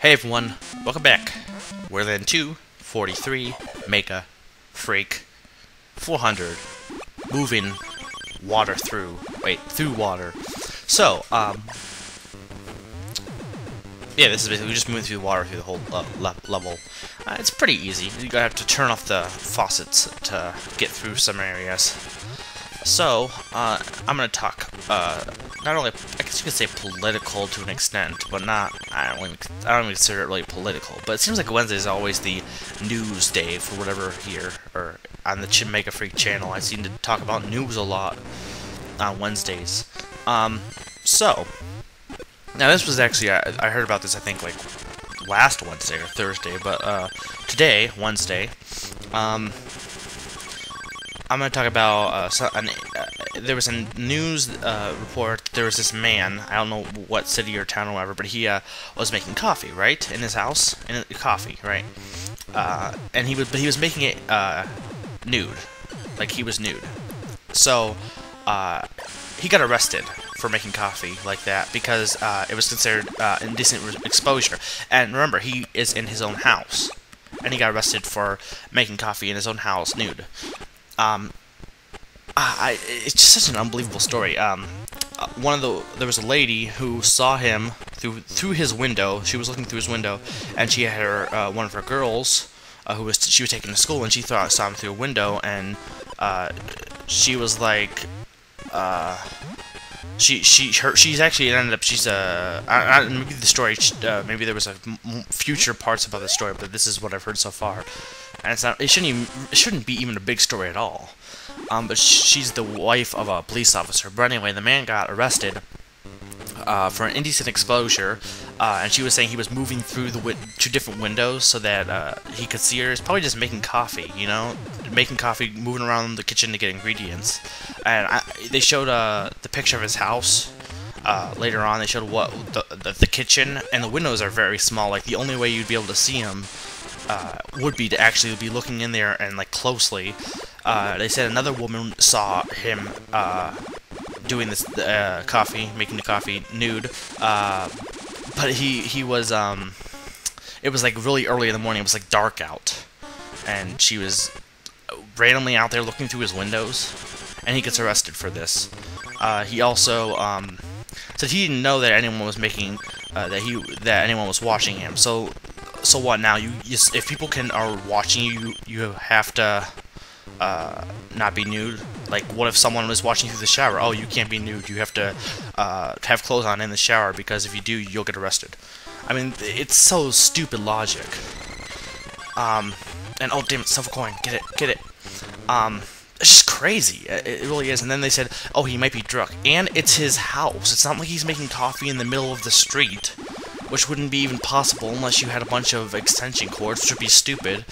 Hey everyone, welcome back. Wario Land 2, 43, Mecha, Freak, 400, moving water through, through water. So, yeah, this is basically just moving through the water through the whole level. It's pretty easy. You have to turn off the faucets to get through some areas. So, I'm gonna talk, not only, I guess you could say political to an extent, but not, I don't even consider it really political, but it seems like Wednesday is always the news day for whatever here, or on the Mega Freak channel. I seem to talk about news a lot on Wednesdays. So, now this was actually, I heard about this, I think, like, last Wednesday or Thursday, but, today, Wednesday, I'm going to talk about, there was a news report. There was this man, I don't know what city or town or whatever, but he was making coffee, right, in his house, coffee, right, and he was making it nude, like he was nude. So he got arrested for making coffee like that because it was considered indecent exposure. And remember, he is in his own house, and he got arrested for making coffee in his own house nude. It's just such an unbelievable story. There was a lady who saw him through his window. She was looking through his window, and she had her one of her girls she was taking to school, and she saw him through a window, and she was like, she's actually ended up, maybe the story, maybe there was a future parts about the story, but this is what I've heard so far, and it shouldn't be even a big story at all. But she's the wife of a police officer. But anyway, the man got arrested for an indecent exposure, and she was saying he was moving through the two different windows so that he could see her. He's probably just making coffee, you know, making coffee, moving around the kitchen to get ingredients. And they showed the picture of his house. Later on, they showed what the kitchen, and the windows are very small. Like, the only way you'd be able to see him would be to actually be looking in there and, like, closely. They said another woman saw him doing this making the coffee nude, but he was it was like really early in the morning. It was like dark out, and she was randomly out there looking through his windows, and he gets arrested for this. He also said he didn't know that anyone was making that anyone was watching him. So what now? If people are watching you, you have to not be nude. Like, what if someone was watching through the shower? Oh, you can't be nude. You have to have clothes on in the shower, because if you do, you'll get arrested. I mean, it's so stupid logic. And oh damn it, silver coin, get it. It's just crazy. It really is. And then they said, oh, he might be drunk, and it's his house. It's not like he's making coffee in the middle of the street, which wouldn't be even possible unless you had a bunch of extension cords, which would be stupid.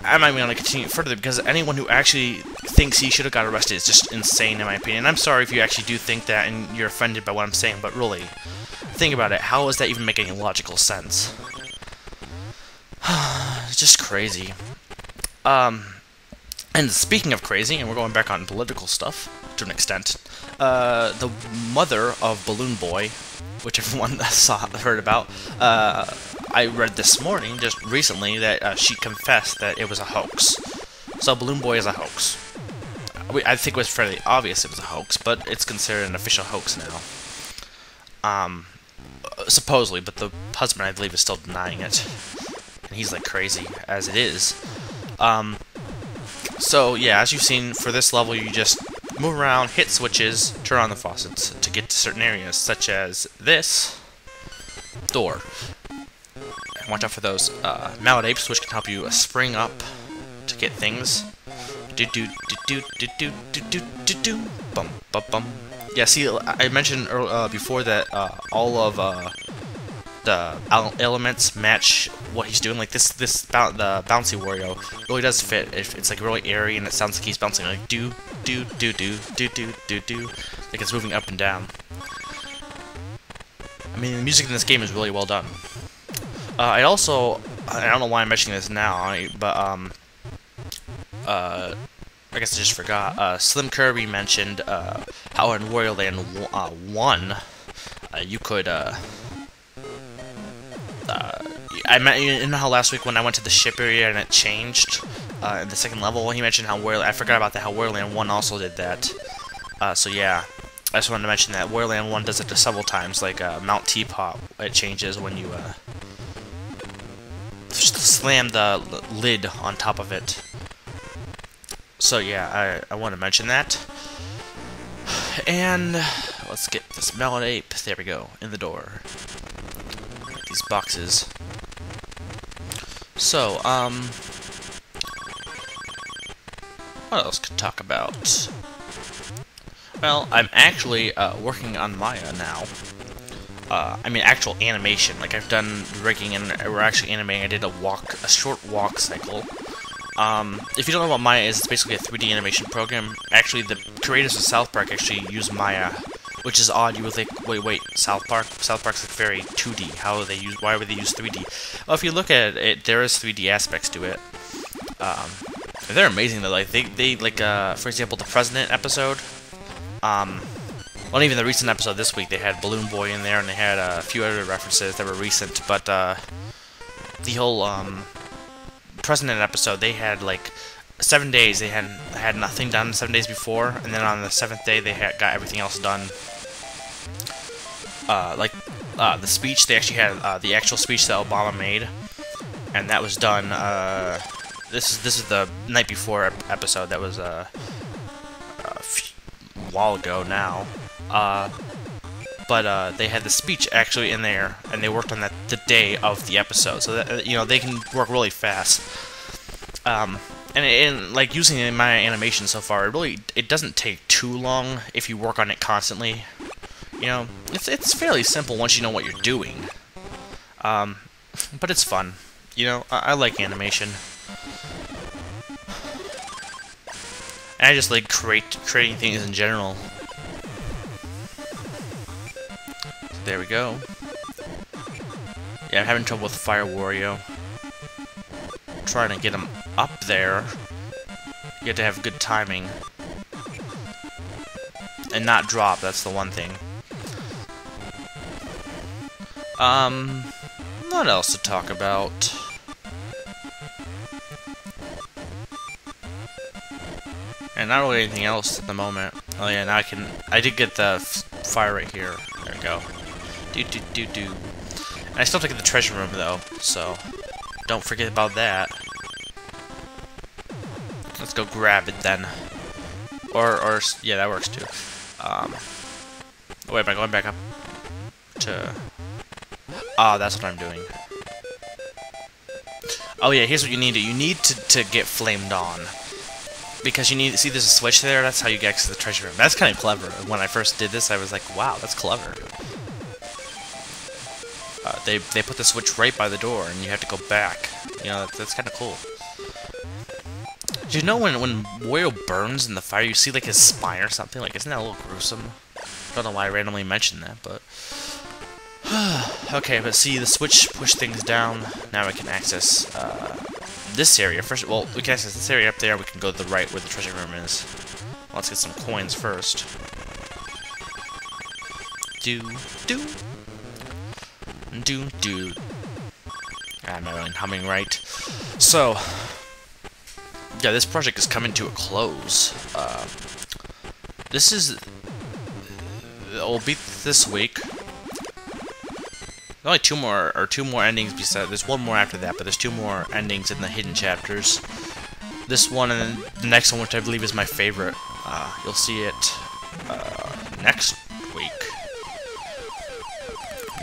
I'm not even going to continue further, because anyone who actually thinks he should have got arrested is just insane, in my opinion. I'm sorry if you actually do think that and you're offended by what I'm saying, but really, think about it. How does that even make any logical sense? It's just crazy. And speaking of crazy, and we're going back on political stuff, to an extent, the mother of Balloon Boy, which everyone heard about, I read this morning, just recently, that she confessed that it was a hoax. So Balloon Boy is a hoax. I think it was fairly obvious it was a hoax, but it's considered an official hoax now. Supposedly, but the husband, I believe, is still denying it. And he's like crazy, as it is. So yeah, as you've seen, for this level, you just move around, hit switches, turn on the faucets to get to certain areas, such as this door. And watch out for those mallet apes, which can help you spring up to get things. Bum bum bum. Yeah, see, I mentioned before that all of the elements match what he's doing. Like the bouncy Wario really does fit. It's like really airy, and it sounds like he's bouncing like do do do do do do do do, like it's moving up and down. I mean, the music in this game is really well done. I don't know why I'm mentioning this now, but I guess I just forgot. Slim Kirby mentioned how in Wario Land 1 you could you know how last week when I went to the ship area and it changed in the second level, he mentioned how I forgot about that, how Wario Land 1 also did that. So yeah, I just wanted to mention that Wario Land 1 does it several times, like Mount Teapot, it changes when you slam the lid on top of it. So yeah, I want to mention that. And let's get this melon ape, there we go, in the door. These boxes. So, what else could talk about? Well, I'm actually working on Maya now. I mean, actual animation. Like, I've done rigging and we're actually animating. I did a short walk cycle. If you don't know what Maya is, it's basically a 3D animation program. Actually, the creators of South Park actually use Maya, which is odd. You would think, wait, South Park's like very 2D. Why would they use 3D? Well, if you look at it, there is 3D aspects to it. They're amazing though. Like they for example, the President episode. Well, even the recent episode this week, they had Balloon Boy in there, and they had a few other references that were recent. But the whole President episode, they had like 7 days. They had nothing done 7 days before, and then on the 7th day, they got everything else done. The speech, they actually had the actual speech that Obama made, and that was done. This is the night before episode. That was a while ago now. But they had the speech actually in there, and they worked on that the day of the episode, so that they can work really fast. And like using it in my animation so far, it doesn't take too long if you work on it constantly. It's fairly simple once you know what you're doing. But it's fun. I like animation. And I just like creating things in general. There we go. Yeah, I'm having trouble with Fire Wario. Trying to get him up there. You have to have good timing. And not drop, that's the one thing. What else to talk about? And not really anything else at the moment. Oh yeah, now I did get the fire right here. There we go. And I still have to get the treasure room though, so don't forget about that. Let's go grab it then. Or yeah, that works too. Wait, am I going back up to... Ah, that's what I'm doing. Oh yeah, here's what you need to do. You need to get flamed on. Because you need to see there's a switch there, that's how you get access to the treasure room. That's kind of clever. When I first did this, I was like, wow, that's clever. They put the switch right by the door, and you have to go back. That's kind of cool. Do you know when Wario burns in the fire, you see like his spine or something? Like, isn't that a little gruesome? I don't know why I randomly mentioned that, but... Okay, but see, the switch pushed things down. Now we can access this area. First, well, we can access this area up there. We can go to the right where the treasure room is. Let's get some coins first. I'm not really humming right. So, yeah, this project is coming to a close. It'll be this week. Only two more endings besides. There's one more after that, but there's 2 more endings in the hidden chapters. This one and then the next one, which I believe is my favorite. You'll see it next week.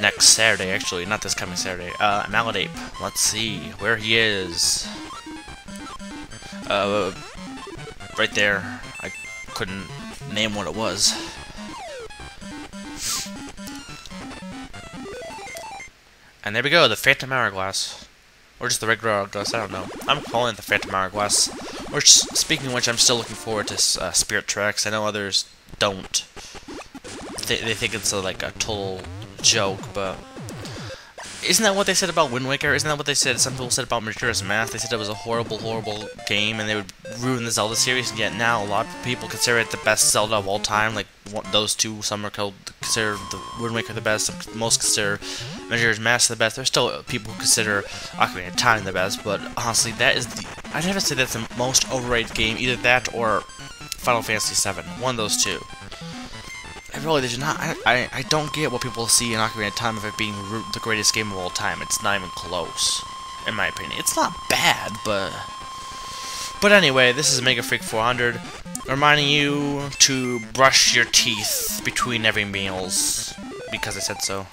Next Saturday, actually, not this coming Saturday. Mallet Ape. Let's see where he is. Right there. I couldn't name what it was. And there we go, the Phantom Hourglass. Or just the regular Hourglass, I don't know. I'm calling it the Phantom Hourglass. Which, speaking of which, I'm still looking forward to Spirit Tracks. I know others don't. They think it's like a total joke, but... isn't that what they said about Wind Waker? Isn't that what they said? Some people said about Majora's Mask. They said it was a horrible, horrible game, and they would ruin the Zelda series. And yet now a lot of people consider it the best Zelda of all time. Like those two, some are consider the Wind Waker the best. Some most consider Majora's Mask the best. There's still people who consider Ocarina of Time the best. But honestly, that is the I'd have to say that's the most overrated game. Either that or Final Fantasy VII. One of those two. Really, there's not. I don't get what people see in Ocarina of Time of it being the greatest game of all time. It's not even close, in my opinion. It's not bad, but anyway, this is Mega Freak 400, reminding you to brush your teeth between every meals because I said so.